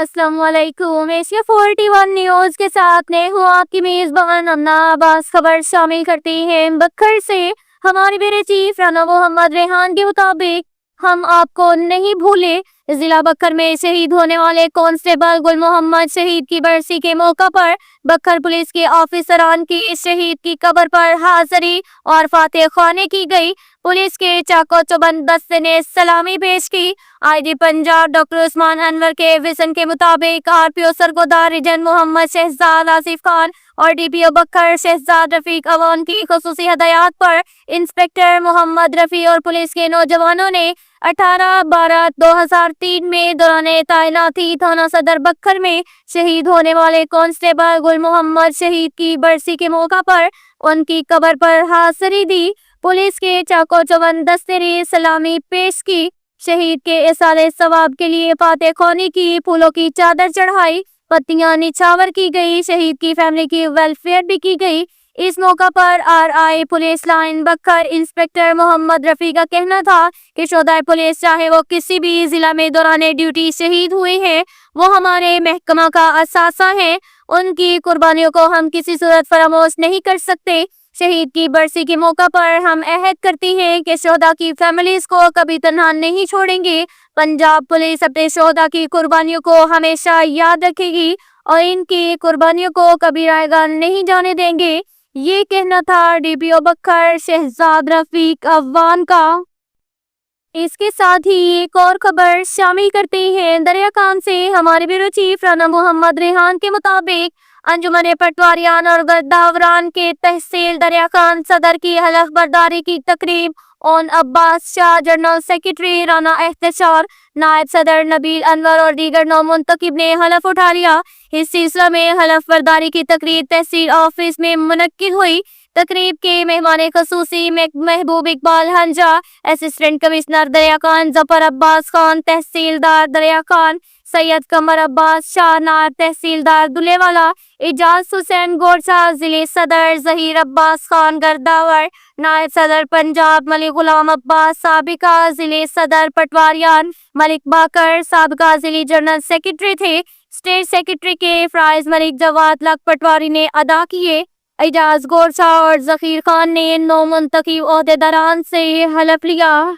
अस्सलाम वालेकुम। Asia 41 news के साथ मैं हूँ आपकी मेजबान अमना अब्बास। खबर शामिल करती हैं बखर से। हमारे ब्यूरो चीफ राना मोहम्मद रेहान के मुताबिक हम आपको नहीं भूले। जिला बखर में शहीद होने वाले कांस्टेबल गुल मोहम्मद शहीद की बरसी के मौका पर बखर पुलिस के ऑफिसरान की इस शहीद की कब्र पर हाजिरी और फातह ख्वानी की गई। पुलिस के चाको चौबंद दस्ते ने सलामी पेश की। आईजी पंजाब डॉक्टर उस्मान अनवर के विजन के मुताबिक आरपीओ सरगोदा रीजन मोहम्मद शहजाद आसिफ खान और डीपीओ बखर शहजाद रफीक अवान की खुसूसी हदायत पर इंस्पेक्टर मोहम्मद रफी और पुलिस के नौजवानों ने 18/12/2003 में दौरान तैनाती थाना सदर बखर में शहीद होने वाले कांस्टेबल गुल मोहम्मद शहीद की बरसी के मौका पर उनकी कब्र पर हाजिरी दी। पुलिस के चाको चौबंद दस्ते ने सलामी पेश की। शहीद के इसाले सवाब के लिए फातह ख्वानी की, फूलों की चादर चढ़ाई, पत्तियां निछावर की गई। शहीद की फैमिली की वेलफेयर भी की गई। इस मौका पर आरआई पुलिस लाइन बखर इंस्पेक्टर मोहम्मद रफी का कहना था कि शोधाए पुलिस चाहे वो किसी भी जिला में दौरान ड्यूटी शहीद हुए हैं, वो हमारे महकमा का असासा है। उनकी कुर्बानियों को हम किसी सूरत फरामोश नहीं कर सकते। शहीद की बरसी के मौका पर हम अहद करती हैं कि शोधा की फैमिलीज को कभी तन्हा नहीं छोड़ेंगे। पंजाब पुलिस अपने शोधा की कुर्बानियों को हमेशा याद रखेगी और इनकी कुर्बानियों को कभी रायगा नहीं जाने देंगे। ये कहना था डीपीओ बखर शहजाद रफीक अवान का। इसके साथ ही एक और खबर शामिल करते हैं दरिया काम से। हमारे ब्यूरो चीफ राना मोहम्मद रेहान के मुताबिक अंजुमन पटवारियान और गर्दावरान के तहसील दरिया खान सदर की हलफ बर्दारी की तकरीब ओन अब्बास शाह, जनरल सेक्रेटरी राना एहतशार, नायब सदर नबील अनवर और दीगर नौमुंतकिब ने हलफ उठा लिया। इस सिलसिले में हलफ बर्दारी की तकरीब तहसील ऑफिस में मुनक्किद हुई। तकरीब के मेहमान खसूसी महबूब इकबाल हंजा, असिस्टेंट कमिश्नर दरिया खान जफर अब्बास खान, तहसीलदार दरिया खान सैयद कमर अब्बास शाह, नायब तहसीलदार दुलेवाला इजाज हुसैन गोरसा, जिले सदर जहीर अब्बास खान गर्दावर, नायब सदर पंजाब मलिक गुलाम अब्बास, साबिका जिले सदर पटवारियान मलिक बाकर, साबिका जिले जनरल सेक्रेटरी थे। स्टेट सेक्रेटरी के फ्राइज मलिक जवाद लक पटवारी ने अदा किए। इजाज गोरसा और जखीर खान ने नौमुंतखब ओहदेदारान से हलफ लिया।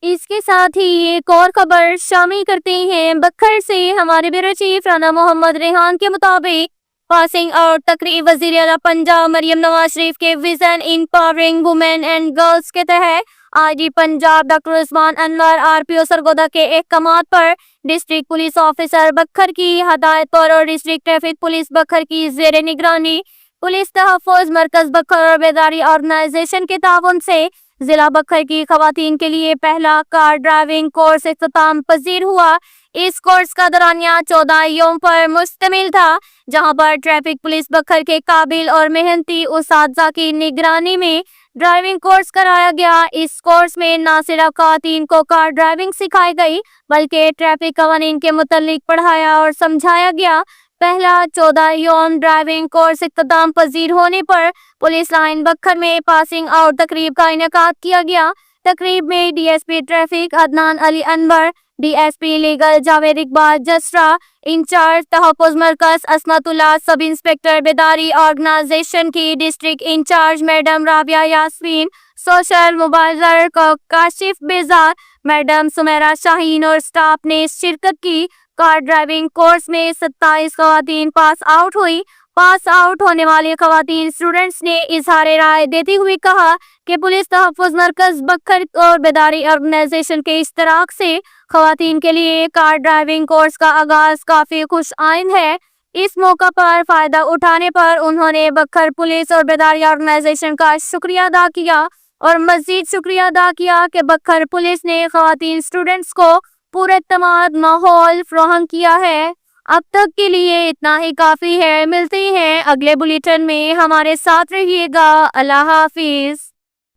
इसके साथ ही एक और खबर शामिल करते हैं बखर से। हमारे ब्यूरो चीफ राना मोहम्मद रेहान के मुताबिक पासिंग आउट तकरीब वज़ीर आला पंजाब मरियम नवाज शरीफ के vision empowering women and girls के तहत IG Punjab doctor Usman Anwar RPO Sargodha के अहकामात पर डिस्ट्रिक्ट पुलिस ऑफिसर बखर की हदायत पर और डिस्ट्रिक्ट ट्रैफिक पुलिस बखर की जेर निगरानी पुलिस तहफ़्फ़ुज़ मरकज बखर और बेदारी ऑर्गेनाइजेशन के ताउन से जिला बखर की खवातीन के लिए पहला कार ड्राइविंग कोर्स इख्तिताम पजीर हुआ। इस कोर्स का दौरानिया 14 यूम पर मुश्तमिल था, जहां पर ट्रैफिक पुलिस बखर के काबिल और मेहनती उस्तादा की निगरानी में ड्राइविंग कोर्स कराया गया। इस कोर्स में न सिर्फ खवातीन को कार ड्राइविंग सिखाई गई बल्कि ट्रैफिक कवानीन के मुतल्लिक पढ़ाया और समझाया गया। पहला 14 यूम ड्राइविंग कोर्स इख्तिताम पजीर होने पर पुलिस लाइन बखर में पासिंग आउट तकरीब का इनेकाद किया गया। तकरीब में DSP traffic Adnan Ali Anwar, DSP legal Javed Iqbal Jasra, incharge तहफ़्फ़ुज़ मरकज असमतुल्लाह, सब इंस्पेक्टर बेदारी ऑर्गेनाइजेशन की district incharge madam Rabia Yasmin, social mobiliser Kashif Bezar, madam Sumera Shaheen और स्टाफ ने शिरकत की। कार ड्राइविंग कोर्स में 27 खवातीन पास आउट हुई। पास आउट होने वाली खवातीन स्टूडेंट्स ने इजहार राय देते हुए कहा कि पुलिस तहफ़्फ़ुज़ मरकज बखर और बेदारी ऑर्गेनाइजेशन के इश्तराक से खवातीन के लिए कार ड्राइविंग कोर्स का आगाज काफी खुश आइंद है। इस मौका पर फायदा उठाने पर उन्होंने बखर पुलिस और बेदारी ऑर्गेनाइजेशन का शुक्रिया अदा किया और मजीद शुक्रिया अदा किया कि बखर पुलिस ने खवातीन स्टूडेंट्स को पूरे तमाम माहौल फराहम किया है। अब तक के लिए इतना ही काफी है। मिलते हैं अगले बुलेटिन में, हमारे साथ रहिएगा। अल्लाह हाफिज।